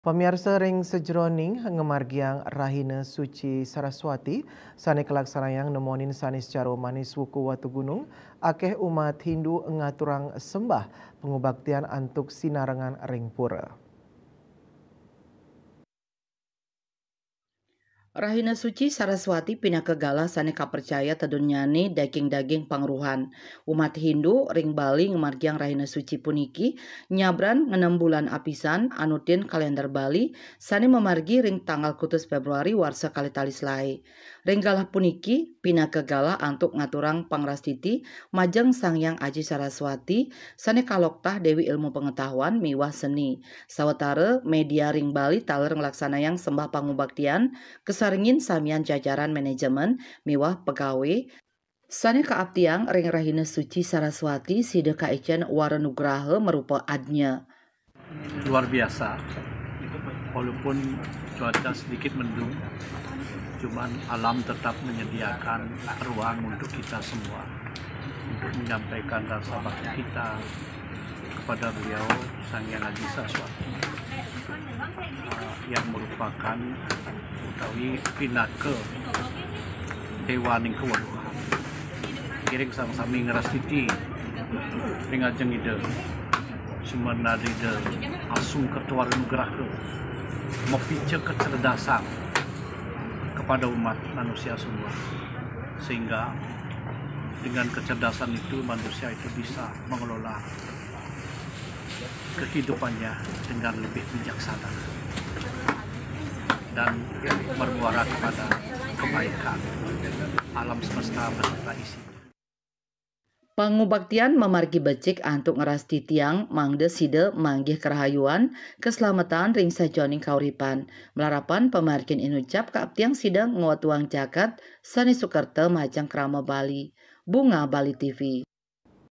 Pemirsa ring sejroning ngemargiang Rahina Suci Saraswati sane kelaksanayang nemonin sanis caro manis wuku watu gunung akeh umat Hindu ngaturang sembah pengubaktian antuk sinarengan ring pura. Rahina Suci Saraswati pindah ke Gala sane kapercaya tedunyane daging-daging pangruhan. Umat Hindu ring Bali ngemargiang Rahina Suci puniki nyabran 6 bulan apisan anutin kalender Bali sane memargi ring tanggal kutus Februari warsa kalitalis lai. Ring galah puniki pindah ke Gala antuk ngaturang pangrastiti majeng Sangyang Aji Saraswati sane kaloktah Dewi Ilmu Pengetahuan miwah seni. Sawetara media ring Bali taler ngelaksanayang sembah pangubaktian kesaringin samian jajaran manajemen miwah pegawai sane kaaptiang ring Rahina Suci Saraswati sida kaecan Waranugraha merupa adnya. Luar biasa, walaupun cuaca sedikit mendung, cuman alam tetap menyediakan ruang untuk kita semua untuk menyampaikan rasa bakti kita kepada beliau Sangyang Aji Saraswati yang merupakan utawi pinaka dewaning kewaduhan. Kiring sang-sami ngerastiti ring ajeng ide sumana ide asung ketua nugraha mepice kecerdasan kepada umat manusia semua, sehingga dengan kecerdasan itu manusia itu bisa mengelola kehidupannya dengan lebih bijaksana dan bermuara kepada kebaikan alam semesta beserta isi. Pangubaktian memargi becik antuk ngerasti tiang mangde side manggih kerahayuan keselamatan ring sajoning kauripan. Melarapan pemargin inucap kaaptiang sidang nguatuang jagat sani Sukerta majang krama Bali. Bunga Bali TV.